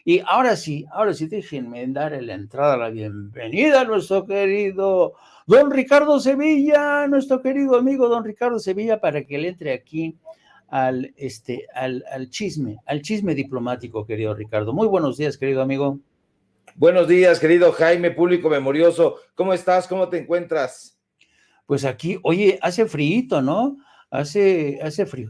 Y ahora sí, déjenme dar la entrada, la bienvenida a nuestro querido don Ricardo Sevilla, nuestro querido amigo don Ricardo Sevilla, para que le entre aquí al chisme diplomático, querido Ricardo. Muy buenos días, querido amigo. Buenos días, querido Jaime, público memorioso. ¿Cómo estás? ¿Cómo te encuentras? Pues aquí, oye, hace frío, ¿no? Hace frío,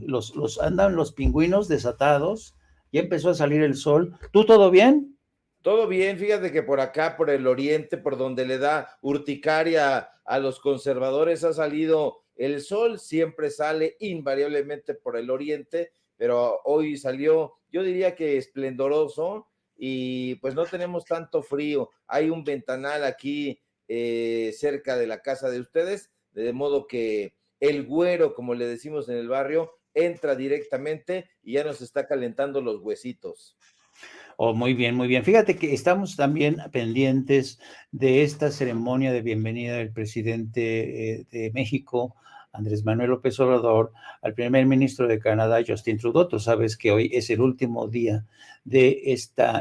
andan los pingüinos desatados, ya empezó a salir el sol. ¿Tú todo bien? Todo bien, fíjate que por acá, por el oriente, por donde le da urticaria a los conservadores, ha salido el sol, siempre sale invariablemente por el oriente, pero hoy salió, yo diría que esplendoroso, y pues no tenemos tanto frío. Hay un ventanal aquí cerca de la casa de ustedes, de modo que el güero, como le decimos en el barrio, entra directamente y ya nos está calentando los huesitos. Oh, muy bien, muy bien. Fíjate que estamos también pendientes de esta ceremonia de bienvenida del presidente de México, Andrés Manuel López Obrador, al primer ministro de Canadá, Justin Trudeau. Tú sabes que hoy es el último día de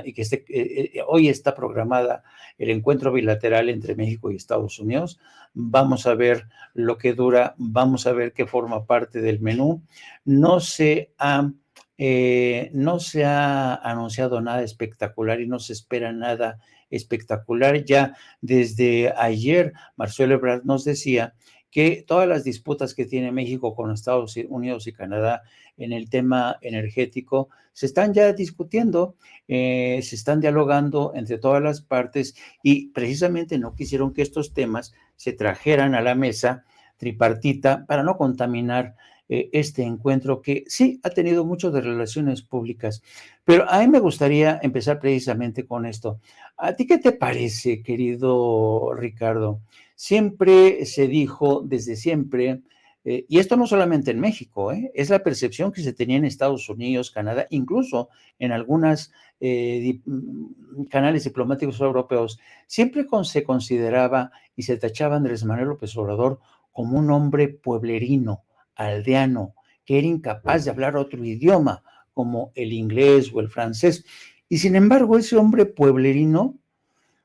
y que hoy está programada el encuentro bilateral entre México y Estados Unidos. Vamos a ver lo que dura, vamos a ver qué forma parte del menú. No se ha anunciado nada espectacular y no se espera nada espectacular. Ya desde ayer, Marcelo Ebrard nos decía que todas las disputas que tiene México con Estados Unidos y Canadá en el tema energético se están ya discutiendo, se están dialogando entre todas las partes y precisamente no quisieron que estos temas se trajeran a la mesa tripartita para no contaminar este encuentro que sí ha tenido mucho de relaciones públicas. Pero a mí me gustaría empezar precisamente con esto. ¿A ti qué te parece, querido Ricardo? Siempre se dijo, desde siempre, y esto no solamente en México, es la percepción que se tenía en Estados Unidos, Canadá, incluso en algunos canales diplomáticos europeos, siempre se consideraba y se tachaba a Andrés Manuel López Obrador como un hombre pueblerino, aldeano, que era incapaz de hablar otro idioma, como el inglés o el francés. Y sin embargo, ese hombre pueblerino,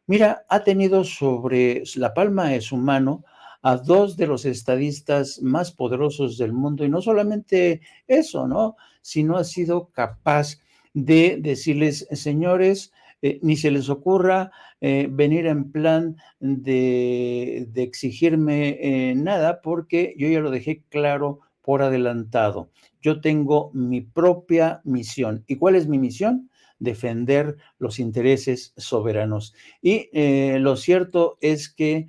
mira, ha tenido sobre la palma de su mano a dos de los estadistas más poderosos del mundo, y no solamente eso, ¿no? Sino ha sido capaz de decirles, señores, ni se les ocurra venir en plan de exigirme nada, porque yo ya lo dejé claro por adelantado. Yo tengo mi propia misión. ¿Y cuál es mi misión? Defender los intereses soberanos. Y lo cierto es que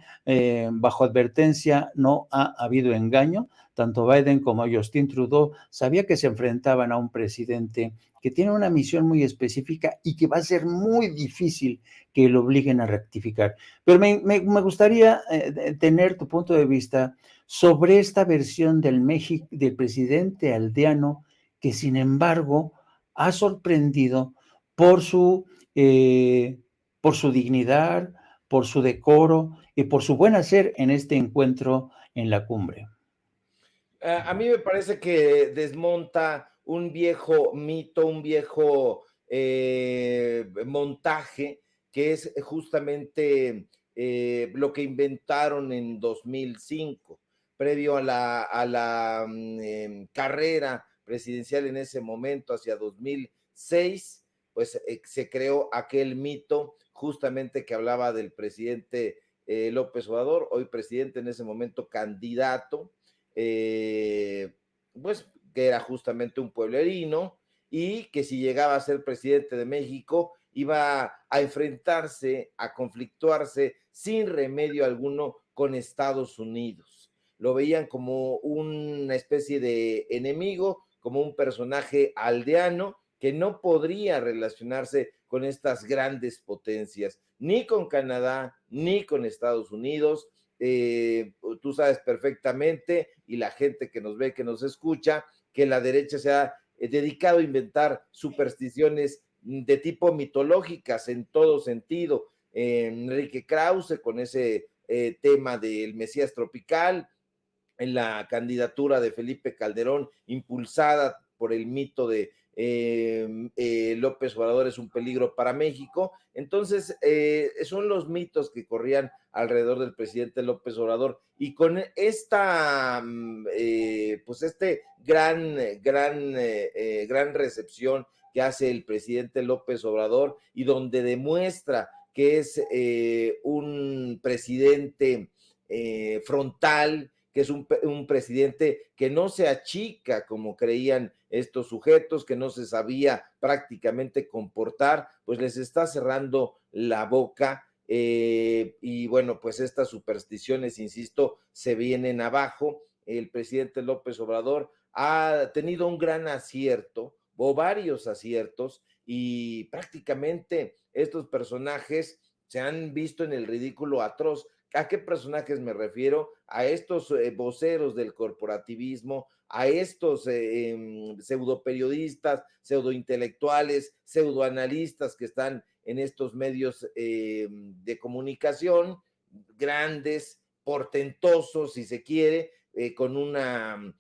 bajo advertencia no ha habido engaño. Tanto Biden como Justin Trudeau sabía que se enfrentaban a un presidente que tiene una misión muy específica y que va a ser muy difícil que lo obliguen a rectificar. Pero me gustaría tener tu punto de vista sobre esta versión del presidente aldeano que sin embargo ha sorprendido por eh, por su dignidad, por su decoro y por su buen hacer en este encuentro en la cumbre. A mí me parece que desmonta un viejo mito, un viejo montaje, que es justamente lo que inventaron en 2005, previo a la carrera presidencial en ese momento, hacia 2006, pues se creó aquel mito justamente que hablaba del presidente López Obrador, hoy presidente, en ese momento candidato, eh, pues que era justamente un pueblerino y que si llegaba a ser presidente de México iba a enfrentarse, a conflictuarse sin remedio alguno con Estados Unidos. Lo veían como una especie de enemigo, como un personaje aldeano que no podría relacionarse con estas grandes potencias, ni con Canadá, ni con Estados Unidos. Tú sabes perfectamente, y la gente que nos ve, que nos escucha, que la derecha se ha dedicado a inventar supersticiones de tipo mitológicas en todo sentido. Enrique Krause con ese tema del Mesías tropical, en la candidatura de Felipe Calderón, impulsada por el mito de López Obrador es un peligro para México. Entonces, son los mitos que corrían alrededor del presidente López Obrador, y con esta, pues gran recepción que hace el presidente López Obrador, y donde demuestra que es un presidente frontal, que es un presidente que no se achica como creían estos sujetos, que no se sabía prácticamente comportar, pues les está cerrando la boca. Y bueno, pues estas supersticiones, insisto, se vienen abajo. El presidente López Obrador ha tenido un gran acierto o varios aciertos, y prácticamente estos personajes se han visto en el ridículo atroz. ¿A qué personajes me refiero? A estos voceros del corporativismo, a estos pseudoperiodistas, pseudointelectuales, pseudoanalistas que están en estos medios de comunicación, grandes, portentosos, si se quiere, con una,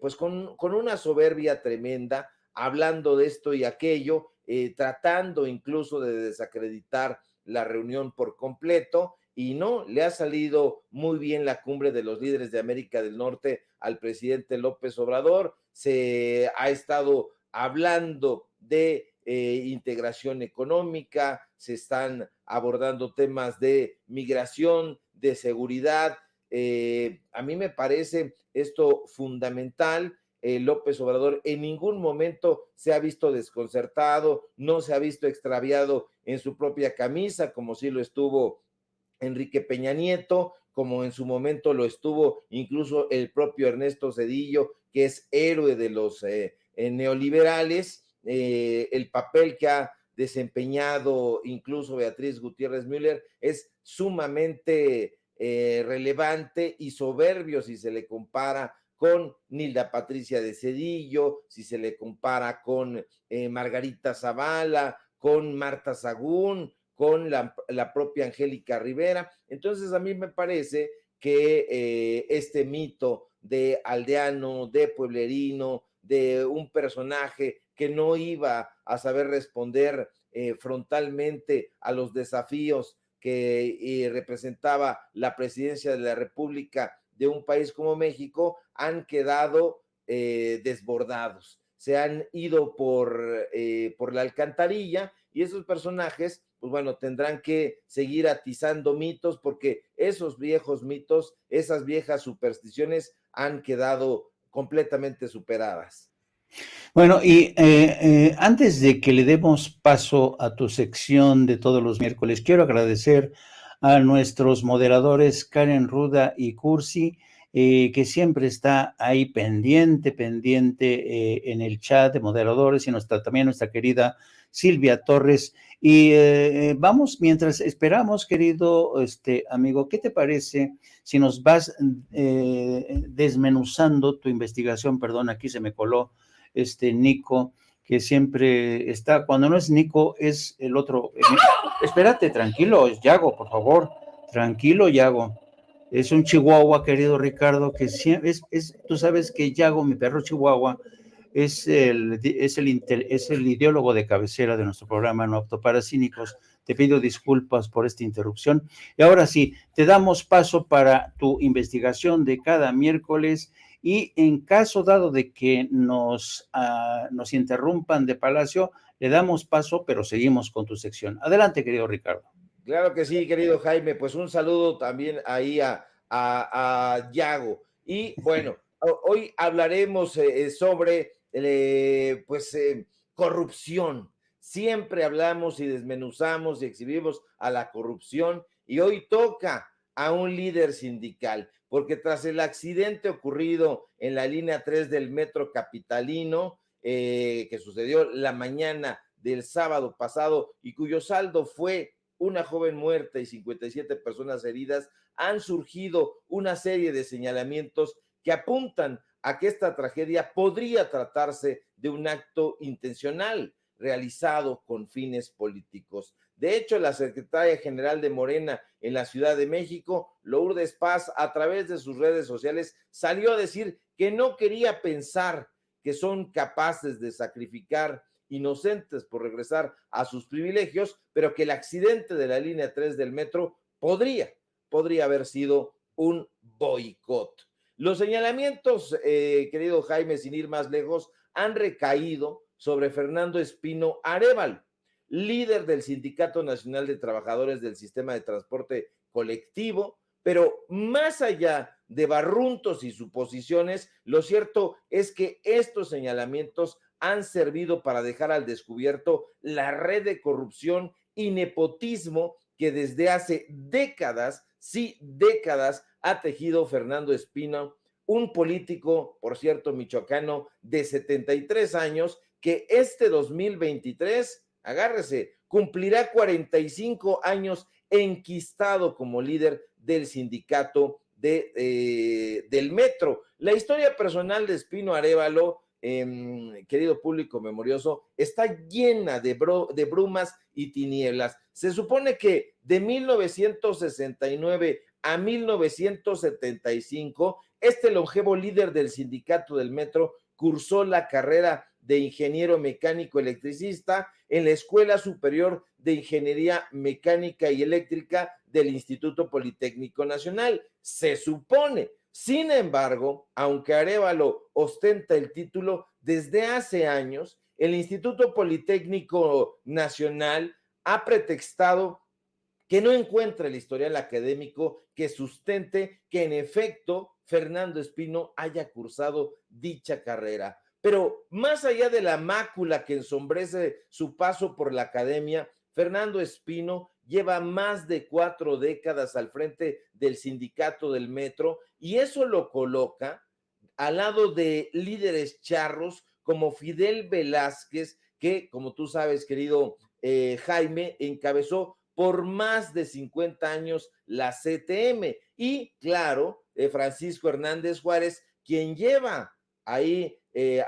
pues con una soberbia tremenda, hablando de esto y aquello, tratando incluso de desacreditar la reunión por completo. Y no, le ha salido muy bien la cumbre de los líderes de América del Norte al presidente López Obrador. Se ha estado hablando de integración económica, se están abordando temas de migración, de seguridad. A mí me parece esto fundamental. López Obrador en ningún momento se ha visto desconcertado, no se ha visto extraviado en su propia camisa, como sí lo estuvo Enrique Peña Nieto, como en su momento lo estuvo incluso el propio Ernesto Zedillo, que es héroe de los neoliberales. El papel que ha desempeñado incluso Beatriz Gutiérrez Müller es sumamente relevante y soberbio si se le compara con Nilda Patricia de Zedillo, si se le compara con Margarita Zavala, con Marta Sagún, con la propia Angélica Rivera. Entonces a mí me parece que este mito de aldeano, de pueblerino, de un personaje que no iba a saber responder frontalmente a los desafíos que representaba la presidencia de la República de un país como México, han quedado desbordados, se han ido por la alcantarilla, y esos personajes, pues bueno, tendrán que seguir atizando mitos, porque esos viejos mitos, esas viejas supersticiones han quedado completamente superadas. Bueno, y antes de que le demos paso a tu sección de todos los miércoles, quiero agradecer a nuestros moderadores Karen Ruda y Cursi, que siempre está ahí pendiente en el chat de moderadores, y también nuestra querida Silvia Torres. Y vamos, mientras esperamos, querido amigo, ¿qué te parece si nos vas desmenuzando tu investigación? Perdón, aquí se me coló Nico, que siempre está, cuando no es Nico, es el otro. Espérate, tranquilo, es Yago, por favor, tranquilo, Yago. Es un chihuahua, querido Ricardo, que tú sabes que Yago, mi perro chihuahua, es el ideólogo de cabecera de nuestro programa No Apto para Cínicos. Te pido disculpas por esta interrupción. Y ahora sí, te damos paso para tu investigación de cada miércoles, y en caso dado de que nos interrumpan de Palacio, le damos paso, pero seguimos con tu sección. Adelante, querido Ricardo. Claro que sí, querido Jaime, pues un saludo también ahí a Yago. Y bueno, hoy hablaremos sobre corrupción. Siempre hablamos y desmenuzamos y exhibimos a la corrupción, y hoy toca a un líder sindical, porque tras el accidente ocurrido en la línea 3 del metro capitalino, que sucedió la mañana del sábado pasado y cuyo saldo fue una joven muerta y 57 personas heridas, han surgido una serie de señalamientos que apuntan a que esta tragedia podría tratarse de un acto intencional realizado con fines políticos. De hecho, la secretaria general de Morena en la Ciudad de México, Lourdes Paz, a través de sus redes sociales, salió a decir que no quería pensar que son capaces de sacrificar inocentes por regresar a sus privilegios, pero que el accidente de la línea 3 del metro podría haber sido un boicot. Los señalamientos, querido Jaime, sin ir más lejos, han recaído sobre Fernando Espino Arévalo, líder del Sindicato Nacional de Trabajadores del Sistema de Transporte Colectivo, pero más allá de barruntos y suposiciones, lo cierto es que estos señalamientos han servido para dejar al descubierto la red de corrupción y nepotismo que desde hace décadas, sí, décadas, ha tejido Fernando Espino, un político, por cierto, michoacano de 73 años, que este 2023, agárrese, cumplirá 45 años enquistado como líder del sindicato del metro. La historia personal de Espino Arévalo, querido público memorioso, está llena de brumas y tinieblas. Se supone que de 1969 a 1975, este longevo líder del sindicato del metro cursó la carrera de ingeniero mecánico electricista en la Escuela Superior de Ingeniería Mecánica y Eléctrica del Instituto Politécnico Nacional. Se supone. Sin embargo, aunque Arévalo ostenta el título, desde hace años, el Instituto Politécnico Nacional ha pretextado que no encuentra el historial académico que sustente que en efecto Fernando Espino haya cursado dicha carrera. Pero más allá de la mácula que ensombrece su paso por la academia, Fernando Espino lleva más de 4 décadas al frente del sindicato del metro y eso lo coloca al lado de líderes charros como Fidel Velázquez, que, como tú sabes, querido Jaime, encabezó por más de 50 años la CTM. Y claro, Francisco Hernández Juárez, quien lleva ahí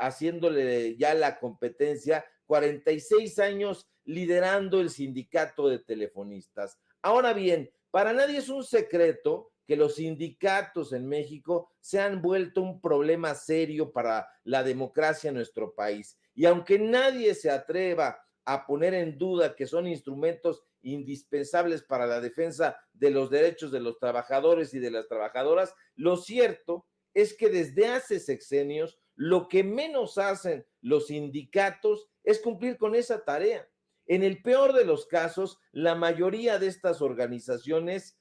haciéndole ya la competencia 46 años liderando el sindicato de telefonistas. Ahora bien, para nadie es un secreto que los sindicatos en México se han vuelto un problema serio para la democracia en nuestro país. Y aunque nadie se atreva a poner en duda que son instrumentos indispensables para la defensa de los derechos de los trabajadores y de las trabajadoras, lo cierto es que desde hace sexenios lo que menos hacen los sindicatos es cumplir con esa tarea. En el peor de los casos, la mayoría de estas organizaciones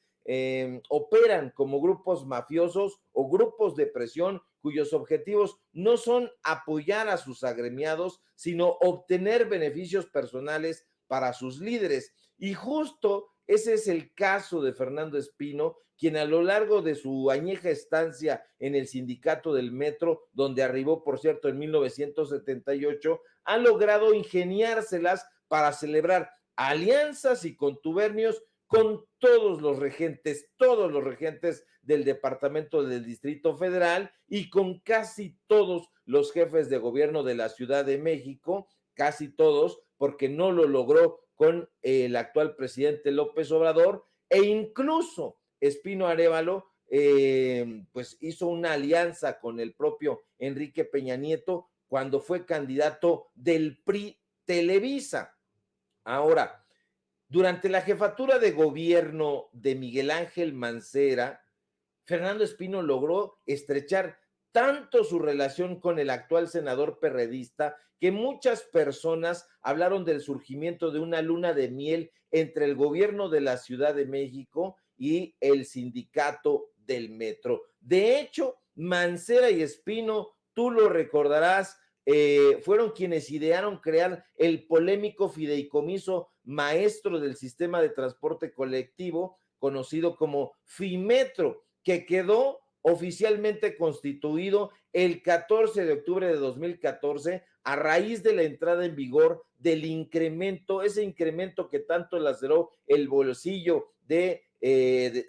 operan como grupos mafiosos o grupos de presión cuyos objetivos no son apoyar a sus agremiados, sino obtener beneficios personales para sus líderes. Y justo ese es el caso de Fernando Espino, quien a lo largo de su añeja estancia en el sindicato del metro, donde arribó, por cierto, en 1978, ha logrado ingeniárselas para celebrar alianzas y contubernios con todos los regentes del Departamento del Distrito Federal y con casi todos los jefes de gobierno de la Ciudad de México, casi todos, porque no lo logró con el actual presidente López Obrador, e incluso Espino Arévalo pues hizo una alianza con el propio Enrique Peña Nieto cuando fue candidato del PRI Televisa. Ahora, durante la jefatura de gobierno de Miguel Ángel Mancera, Fernando Espino logró estrechar tanto su relación con el actual senador perredista que muchas personas hablaron del surgimiento de una luna de miel entre el gobierno de la Ciudad de México y el sindicato del metro. De hecho, Mancera y Espino, tú lo recordarás, fueron quienes idearon crear el polémico fideicomiso maestro del sistema de transporte colectivo, conocido como FIMetro, que quedó oficialmente constituido el 14 de octubre de 2014 a raíz de la entrada en vigor del incremento, ese incremento que tanto laceró el bolsillo de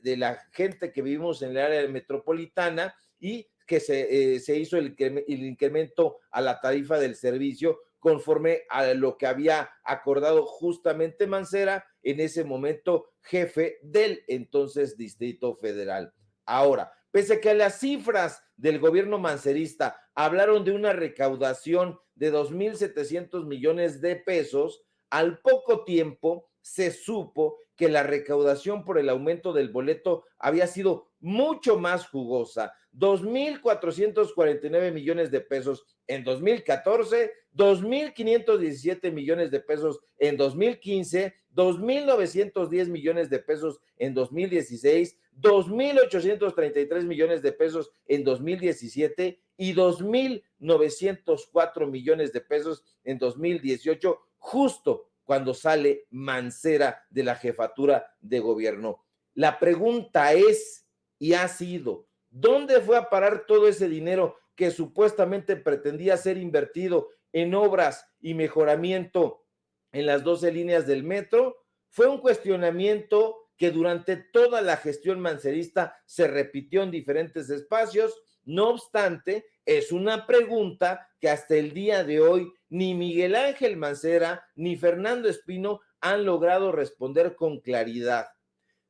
la gente que vivimos en el área metropolitana y que se hizo el incremento a la tarifa del servicio conforme a lo que había acordado justamente Mancera, en ese momento jefe del entonces Distrito Federal. Ahora, Pese a que las cifras del gobierno mancerista hablaron de una recaudación de 2.700 millones de pesos, al poco tiempo se supo que la recaudación por el aumento del boleto había sido mucho más jugosa, 2.449 millones de pesos en 2014, 2.517 millones de pesos en 2015, 2.910 millones de pesos en 2016, 2.833 millones de pesos en 2017 y 2.904 millones de pesos en 2018, justo cuando sale Mancera de la jefatura de gobierno. La pregunta es, y ha sido, ¿dónde fue a parar todo ese dinero que supuestamente pretendía ser invertido en obras y mejoramiento en las 12 líneas del metro? Fue un cuestionamiento que durante toda la gestión mancerista se repitió en diferentes espacios. No obstante, es una pregunta que hasta el día de hoy ni Miguel Ángel Mancera ni Fernando Espino han logrado responder con claridad.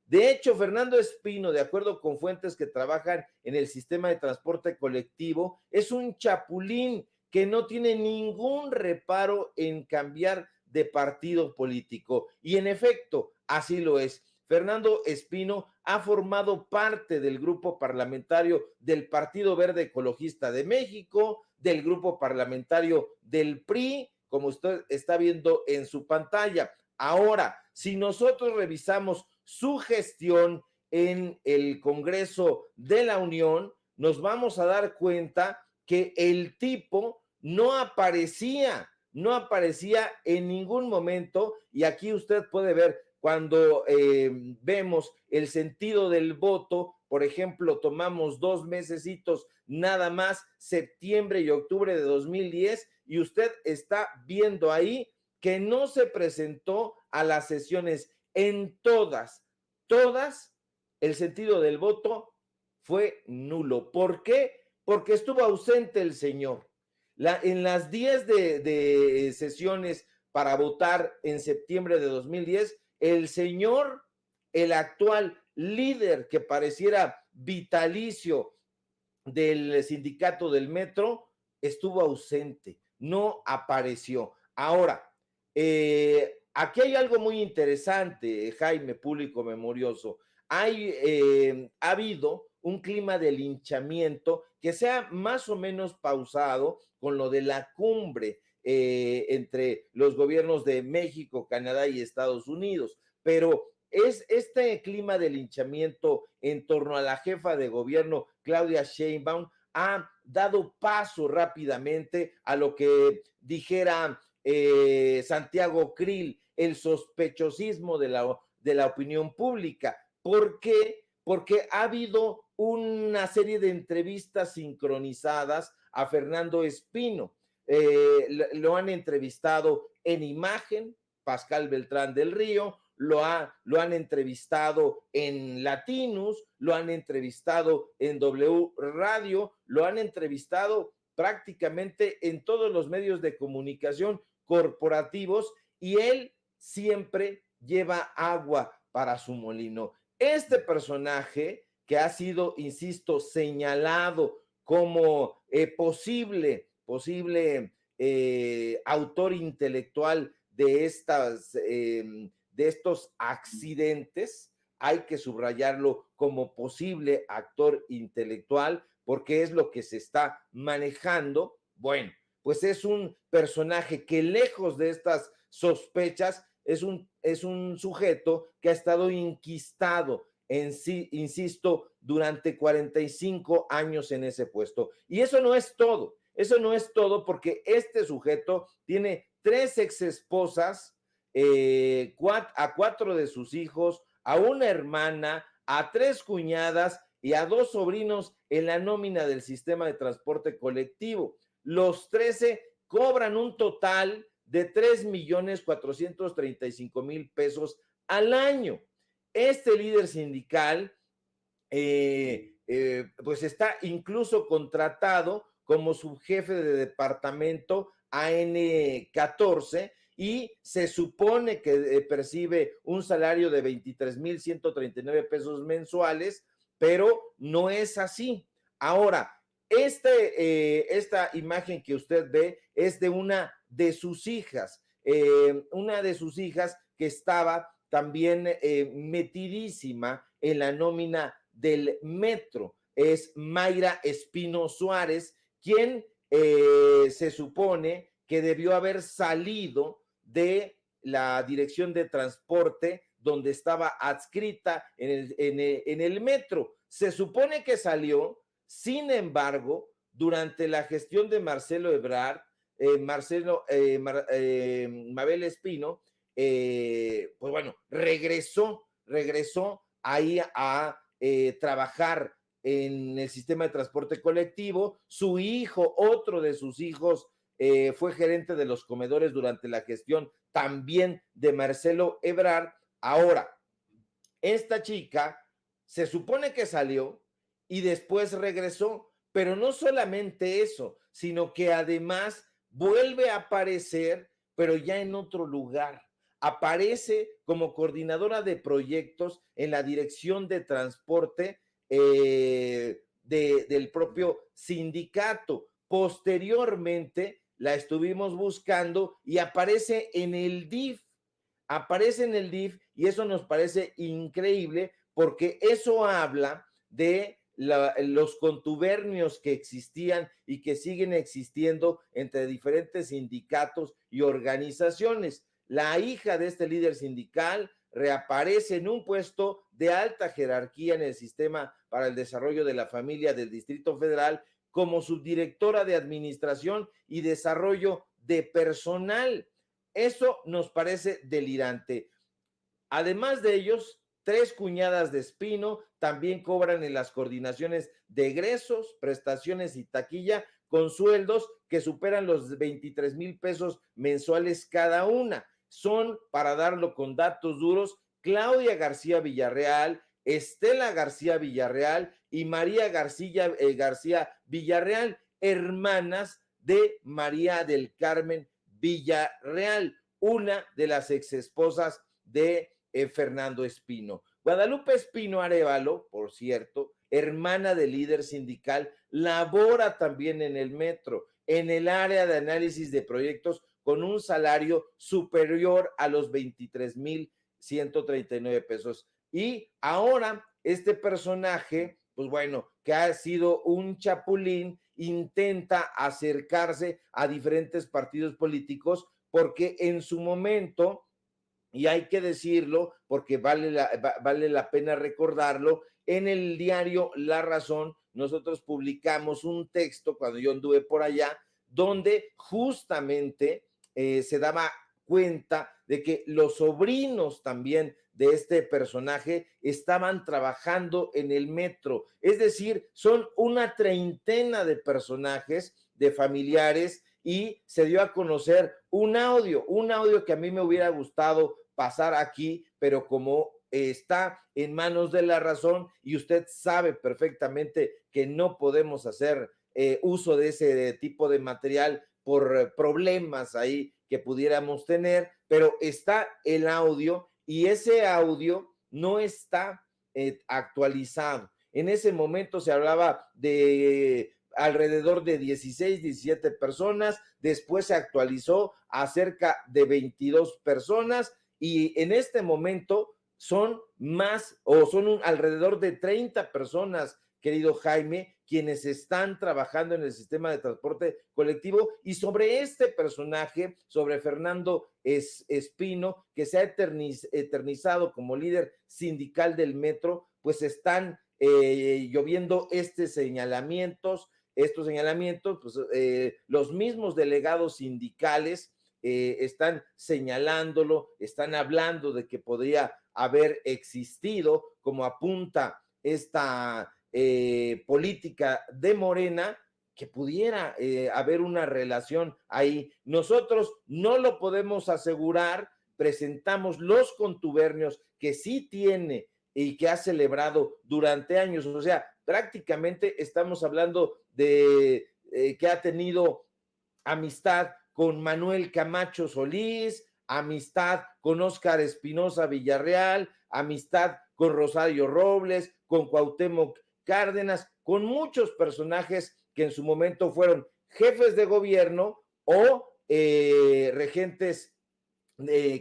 De hecho, Fernando Espino, de acuerdo con fuentes que trabajan en el sistema de transporte colectivo, es un chapulín que no tiene ningún reparo en cambiar de partido político. Y en efecto, así lo es. Fernando Espino ha formado parte del grupo parlamentario del Partido Verde Ecologista de México, del grupo parlamentario del PRI, como usted está viendo en su pantalla. Ahora, si nosotros revisamos su gestión en el Congreso de la Unión, nos vamos a dar cuenta que el tipo no aparecía en ningún momento, y aquí usted puede ver cuando vemos el sentido del voto, por ejemplo, tomamos 2 mesecitos nada más, septiembre y octubre de 2010, y usted está viendo ahí que no se presentó a las sesiones en todas, el sentido del voto fue nulo. ¿Por qué? Porque estuvo ausente el señor. En las 10 de sesiones para votar en septiembre de 2010, el señor, el actual líder que pareciera vitalicio del sindicato del metro, estuvo ausente, no apareció. Ahora, aquí hay algo muy interesante, Jaime, público memorioso. Ha habido un clima de linchamiento que se ha más o menos pausado con lo de la cumbre entre los gobiernos de México, Canadá y Estados Unidos, pero es este clima de linchamiento en torno a la jefa de gobierno, Claudia Sheinbaum, ha dado paso rápidamente a lo que dijera Santiago Krill, el sospechosismo de la opinión pública. ¿Por qué? Porque ha habido una serie de entrevistas sincronizadas a Fernando Espino. Lo han entrevistado en imagen, Pascal Beltrán del Río, lo han entrevistado en Latinus, lo han entrevistado en W Radio, lo han entrevistado prácticamente en todos los medios de comunicación corporativos, y él siempre lleva agua para su molino. Este personaje que ha sido, insisto, señalado como posible autor intelectual de estos accidentes, hay que subrayarlo como posible actor intelectual, porque es lo que se está manejando. Bueno, pues es un personaje que, lejos de estas sospechas, es un sujeto que ha estado inquistado en sí, insisto, durante 45 años en ese puesto. Y eso no es todo, porque este sujeto tiene 3 exesposas, a 4 de sus hijos, a una hermana, a 3 cuñadas y a 2 sobrinos en la nómina del sistema de transporte colectivo. Los 13 cobran un total de 3.435.000 pesos al año. Este líder sindical pues está incluso contratado como subjefe de departamento AN14, y se supone que percibe un salario de 23.139 pesos mensuales, pero no es así. Ahora, esta imagen que usted ve es de una de sus hijas, que estaba también metidísima en la nómina del metro. Es Mayra Espino Suárez, quien se supone que debió haber salido de la dirección de transporte donde estaba adscrita en el metro. Se supone que salió, sin embargo, durante la gestión de Marcelo Ebrard, Mabel Espino, pues bueno, regresó ahí a trabajar en el sistema de transporte colectivo. Su hijo, otro de sus hijos, fue gerente de los comedores durante la gestión también de Marcelo Ebrard. Ahora, esta chica se supone que salió y después regresó, pero no solamente eso, sino que además vuelve a aparecer, pero ya en otro lugar. Aparece como coordinadora de proyectos en la dirección de transporte del propio sindicato. Posteriormente la estuvimos buscando y aparece en el DIF, y eso nos parece increíble porque eso habla de los contubernios que existían y que siguen existiendo entre diferentes sindicatos y organizaciones. La hija de este líder sindical reaparece en un puesto de alta jerarquía en el sistema para el desarrollo de la familia del Distrito Federal como subdirectora de administración y desarrollo de personal. Eso nos parece delirante. Además de ellos, 3 cuñadas de Espino también cobran en las coordinaciones de egresos, prestaciones y taquilla con sueldos que superan los 23,000 pesos mensuales cada una. Son, para darlo con datos duros, Claudia García Villarreal, Estela García Villarreal y María García Villarreal, hermanas de María del Carmen Villarreal, una de las exesposas de Fernando Espino. Guadalupe Espino Arévalo, por cierto, hermana del líder sindical, labora también en el metro, en el área de análisis de proyectos, con un salario superior a los 23,139 pesos. Y ahora este personaje, pues bueno, que ha sido un chapulín, intenta acercarse a diferentes partidos políticos porque en su momento, y hay que decirlo porque vale la pena recordarlo, en el diario La Razón nosotros publicamos un texto cuando yo anduve por allá, donde justamente se daba cuenta de que los sobrinos también de este personaje estaban trabajando en el metro. Es decir, son una treintena de personajes, de familiares, y se dio a conocer un audio que a mí me hubiera gustado pasar aquí, pero como está en manos de La Razón y usted sabe perfectamente que no podemos hacer uso de ese tipo de material por problemas ahí que pudiéramos tener, pero está el audio y ese audio no está actualizado. En ese momento se hablaba de alrededor de 16, 17 personas, después se actualizó a cerca de 22 personas y en este momento son alrededor de 30 personas, querido Jaime, quienes están trabajando en el sistema de transporte colectivo. Y sobre este personaje, sobre Fernando Espino, que se ha eternizado como líder sindical del metro, pues están lloviendo estos señalamientos, pues los mismos delegados sindicales están señalándolo, están hablando de que podría haber existido, como apunta esta política de Morena, que pudiera haber una relación ahí. Nosotros no lo podemos asegurar, presentamos los contubernios que sí tiene y que ha celebrado durante años. O sea, prácticamente estamos hablando de que ha tenido amistad con Manuel Camacho Solís, amistad con Óscar Espinosa Villarreal, amistad con Rosario Robles, con Cuauhtémoc Cárdenas, con muchos personajes que en su momento fueron jefes de gobierno o regentes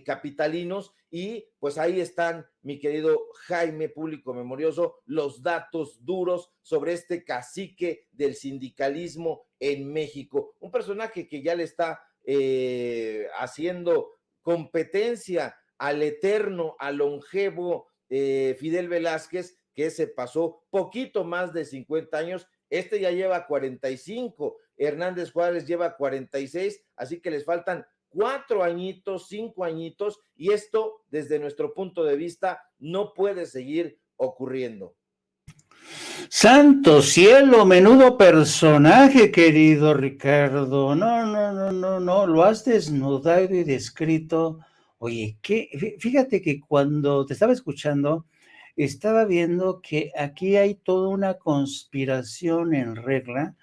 capitalinos, y pues ahí están, mi querido Jaime, público memorioso, los datos duros sobre este cacique del sindicalismo en México, un personaje que ya le está haciendo competencia al eterno, al longevo Fidel Velázquez, que se pasó poquito más de 50 años, este ya lleva 45, Hernández Juárez lleva 46, así que les faltan 4 añitos, 5 añitos, y esto, desde nuestro punto de vista, no puede seguir ocurriendo. Santo cielo, menudo personaje, querido Ricardo. No, lo has desnudado y descrito. Oye, fíjate que cuando te estaba escuchando, estaba viendo que aquí hay toda una conspiración en regla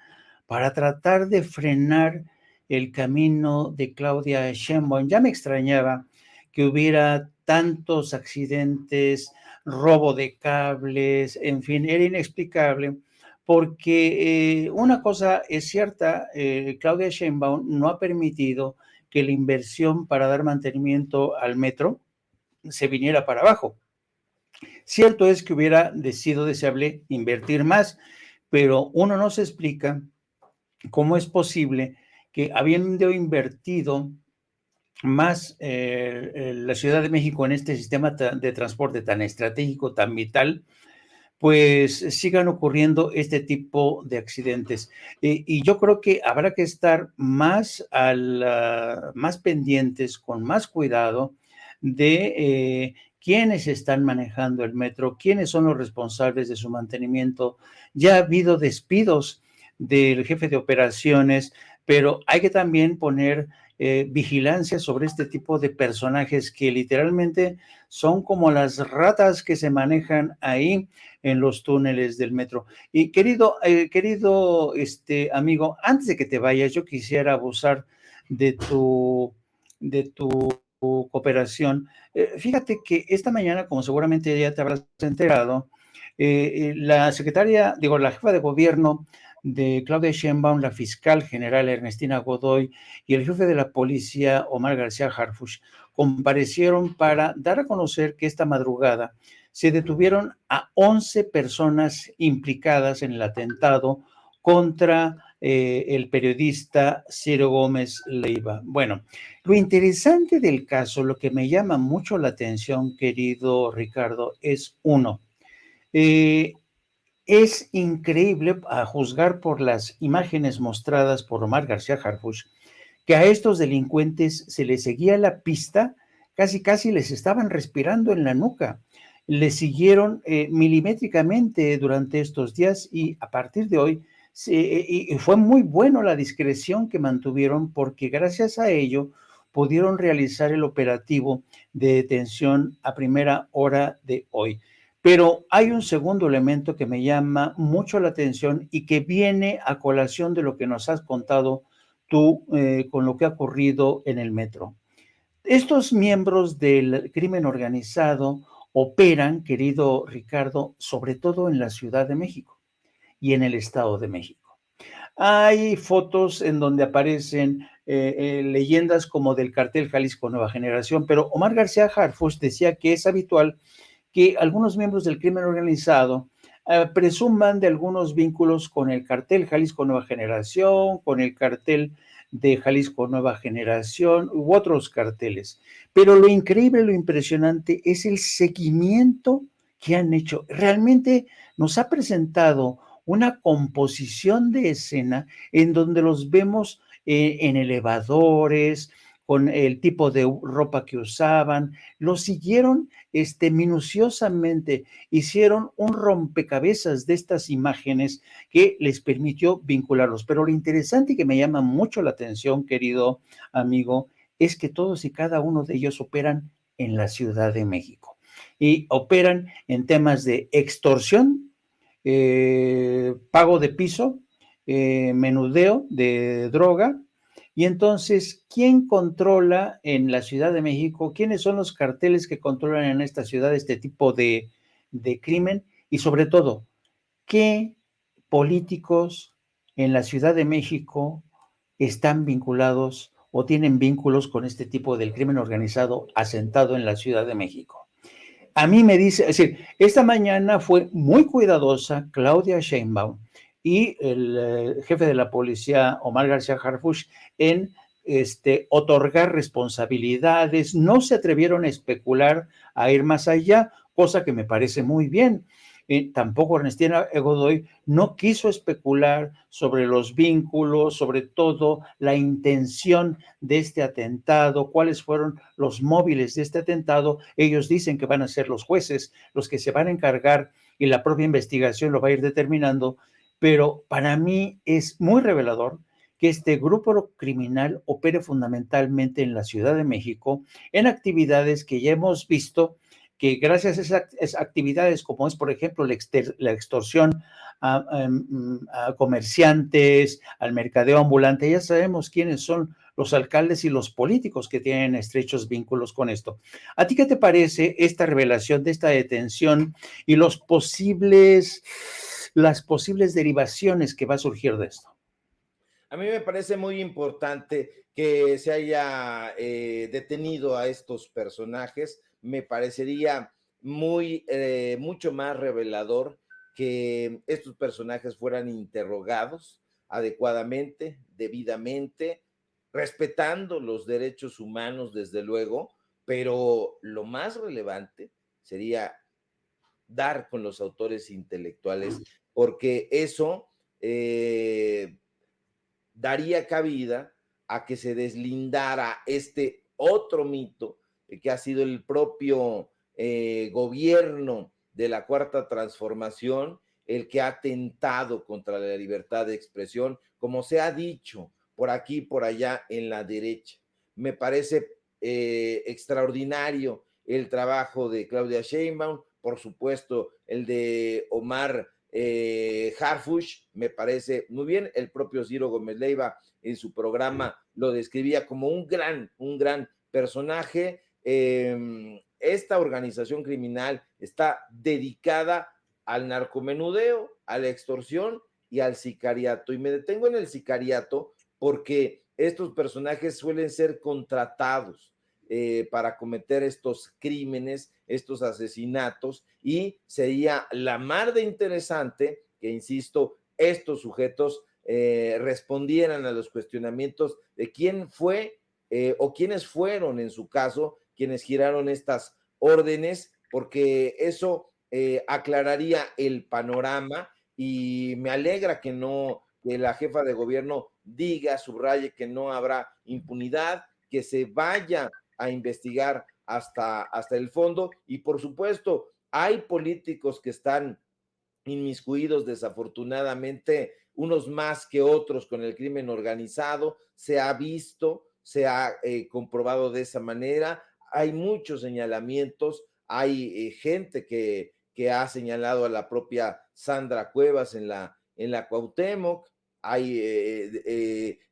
para tratar de frenar el camino de Claudia Sheinbaum. Ya me extrañaba que hubiera tantos accidentes, robo de cables, en fin, era inexplicable, porque una cosa es cierta, Claudia Sheinbaum no ha permitido que la inversión para dar mantenimiento al metro se viniera para abajo. Cierto es que hubiera sido deseable invertir más, pero uno no se explica cómo es posible que habiendo invertido más la Ciudad de México en este sistema de transporte tan estratégico, tan vital, pues sigan ocurriendo este tipo de accidentes. Y yo creo que habrá que estar más pendientes, con más cuidado de quiénes están manejando el metro, quiénes son los responsables de su mantenimiento. Ya ha habido despidos del jefe de operaciones, pero hay que también poner vigilancia sobre este tipo de personajes que literalmente son como las ratas que se manejan ahí en los túneles del metro. Y querido amigo, antes de que te vayas, yo quisiera abusar de tu cooperación. Fíjate que esta mañana, como seguramente ya te habrás enterado, la jefa de gobierno de Claudia Sheinbaum, la fiscal general Ernestina Godoy y el jefe de la policía, Omar García Harfuch, comparecieron para dar a conocer que esta madrugada se detuvieron a 11 personas implicadas en el atentado contra el periodista Ciro Gómez Leiva. Bueno, lo interesante del caso, lo que me llama mucho la atención, querido Ricardo, es uno, es increíble, a juzgar por las imágenes mostradas por Omar García Harfuch, que a estos delincuentes se les seguía la pista, casi les estaban respirando en la nuca. Les siguieron milimétricamente durante estos días, y a partir de hoy y fue muy bueno la discreción que mantuvieron, porque gracias a ello pudieron realizar el operativo de detención a primera hora de hoy. Pero hay un segundo elemento que me llama mucho la atención y que viene a colación de lo que nos has contado tú con lo que ha ocurrido en el metro. Estos miembros del crimen organizado operan, querido Ricardo, sobre todo en la Ciudad de México y en el Estado de México. Hay fotos en donde aparecen leyendas como del cartel Jalisco Nueva Generación, pero Omar García Harfuch decía que es habitual que algunos miembros del crimen organizado presuman de algunos vínculos con el cartel Jalisco Nueva Generación, con el cartel de Jalisco Nueva Generación u otros carteles. Pero lo increíble, lo impresionante es el seguimiento que han hecho. Realmente nos ha presentado una composición de escena en donde los vemos en elevadores, con el tipo de ropa que usaban, los siguieron minuciosamente, hicieron un rompecabezas de estas imágenes que les permitió vincularlos. Pero lo interesante y que me llama mucho la atención, querido amigo, es que todos y cada uno de ellos operan en la Ciudad de México y operan en temas de extorsión, pago de piso, menudeo de droga, Y entonces, ¿quién controla en la Ciudad de México? ¿Quiénes son los carteles que controlan en esta ciudad este tipo de crimen? Y sobre todo, ¿qué políticos en la Ciudad de México están vinculados o tienen vínculos con este tipo del crimen organizado asentado en la Ciudad de México? A mí me dice, es decir, esta mañana fue muy cuidadosa Claudia Sheinbaum y el jefe de la policía, Omar García Harfuch, en otorgar responsabilidades, no se atrevieron a especular, a ir más allá, cosa que me parece muy bien. Tampoco Ernestina Godoy no quiso especular sobre los vínculos, sobre todo la intención de este atentado, cuáles fueron los móviles de este atentado. Ellos dicen que van a ser los jueces los que se van a encargar y la propia investigación lo va a ir determinando, pero para mí es muy revelador que este grupo criminal opere fundamentalmente en la Ciudad de México en actividades que ya hemos visto que gracias a esas actividades, como es, por ejemplo, la extorsión a comerciantes, al mercadeo ambulante, ya sabemos quiénes son los alcaldes y los políticos que tienen estrechos vínculos con esto. ¿A ti qué te parece esta revelación de esta detención y las posibles derivaciones que va a surgir de esto? A mí me parece muy importante que se haya detenido a estos personajes. Me parecería mucho más revelador que estos personajes fueran interrogados adecuadamente, debidamente, respetando los derechos humanos, desde luego, pero lo más relevante sería dar con los autores intelectuales, porque eso daría cabida a que se deslindara este otro mito que ha sido el propio gobierno de la Cuarta Transformación, el que ha atentado contra la libertad de expresión, como se ha dicho por aquí y por allá en la derecha. Me parece extraordinario el trabajo de Claudia Sheinbaum, por supuesto el de Omar Harfuch, me parece muy bien. El propio Ciro Gómez Leiva en su programa lo describía como un gran personaje. Esta organización criminal está dedicada al narcomenudeo, a la extorsión y al sicariato. Y me detengo en el sicariato porque estos personajes suelen ser contratados para cometer estos crímenes, estos asesinatos, y sería la mar de interesante que, insisto, estos sujetos respondieran a los cuestionamientos de quién fue o quiénes fueron, en su caso, quienes giraron estas órdenes, porque eso aclararía el panorama, y me alegra que la jefa de gobierno diga, subraye que no habrá impunidad, que se vaya a investigar hasta el fondo. Y por supuesto, hay políticos que están inmiscuidos, desafortunadamente, unos más que otros, con el crimen organizado. Se ha visto, se ha comprobado de esa manera. Hay muchos señalamientos, hay gente que ha señalado a la propia Sandra Cuevas en la Cuauhtémoc. Hay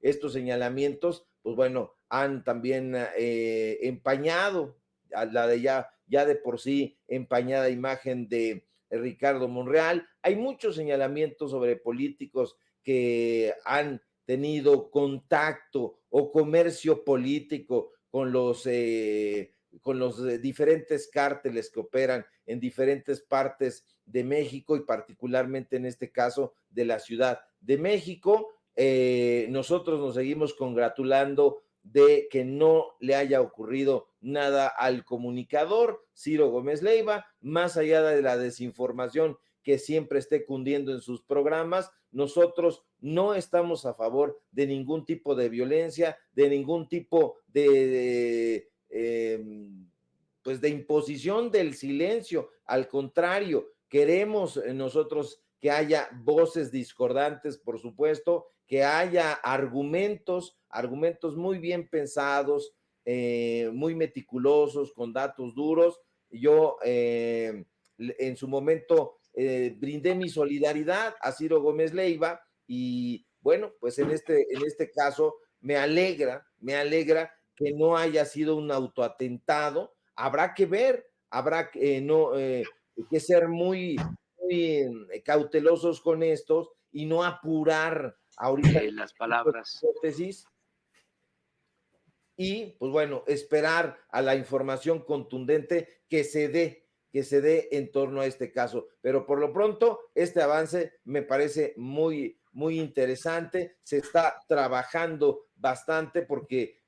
estos señalamientos, pues bueno, han también empañado a la de ya de por sí empañada imagen de Ricardo Monreal. Hay muchos señalamientos sobre políticos que han tenido contacto o comercio político con los diferentes cárteles que operan en diferentes partes de México, y particularmente en este caso de la Ciudad de México. Nosotros nos seguimos congratulando de que no le haya ocurrido nada al comunicador Ciro Gómez Leiva, más allá de la desinformación que siempre esté cundiendo en sus programas. Nosotros no estamos a favor de ningún tipo de violencia, de ningún tipo pues de imposición del silencio. Al contrario, queremos nosotros que haya voces discordantes, por supuesto, que haya argumentos muy bien pensados, muy meticulosos, con datos duros. Yo en su momento brindé mi solidaridad a Ciro Gómez Leiva, y bueno, pues en este caso me alegra que no haya sido un autoatentado. Habrá que ver, habrá que, que ser muy, muy cautelosos con estos y no apurar ahorita las palabras. hipótesis. Y, pues bueno, esperar a la información contundente que se dé en torno a este caso. Pero por lo pronto, este avance me parece muy, muy interesante. Se está trabajando bastante porque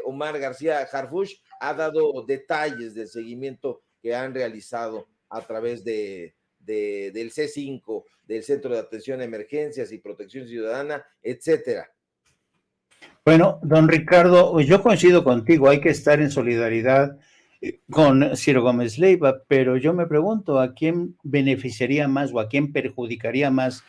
Omar García Harfuch ha dado detalles del seguimiento que han realizado a través del C5, del Centro de Atención a Emergencias y Protección Ciudadana, etcétera. Bueno, don Ricardo, yo coincido contigo, hay que estar en solidaridad con Ciro Gómez Leiva, pero yo me pregunto a quién beneficiaría más o a quién perjudicaría más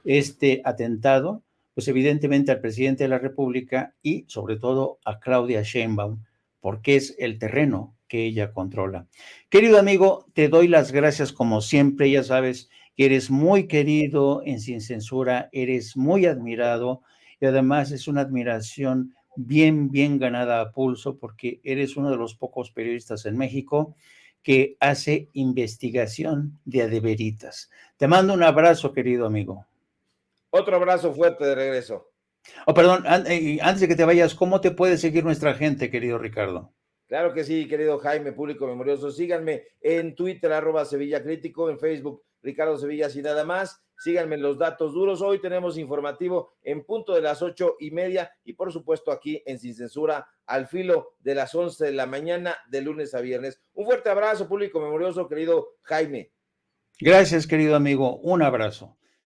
este atentado, pues evidentemente al presidente de la República y sobre todo a Claudia Sheinbaum, porque es el terreno que ella controla. Querido amigo, te doy las gracias como siempre, ya sabes que eres muy querido en Sin Censura, eres muy admirado y además es una admiración bien, bien ganada a pulso porque eres uno de los pocos periodistas en México que hace investigación de adeveritas. Te mando un abrazo, querido amigo. Otro abrazo fuerte de regreso. Oh, perdón, antes de que te vayas, ¿cómo te puede seguir nuestra gente, querido Ricardo? Claro que sí, querido Jaime, público memorioso. Síganme en Twitter, @Sevilla Crítico, en Facebook, Ricardo Sevilla, sin nada más. Síganme en los datos duros. Hoy tenemos informativo en punto de las 8:30 y por supuesto aquí en Sin Censura al filo de las 11 de la mañana de lunes a viernes. Un fuerte abrazo, público memorioso, querido Jaime. Gracias, querido amigo. Un abrazo.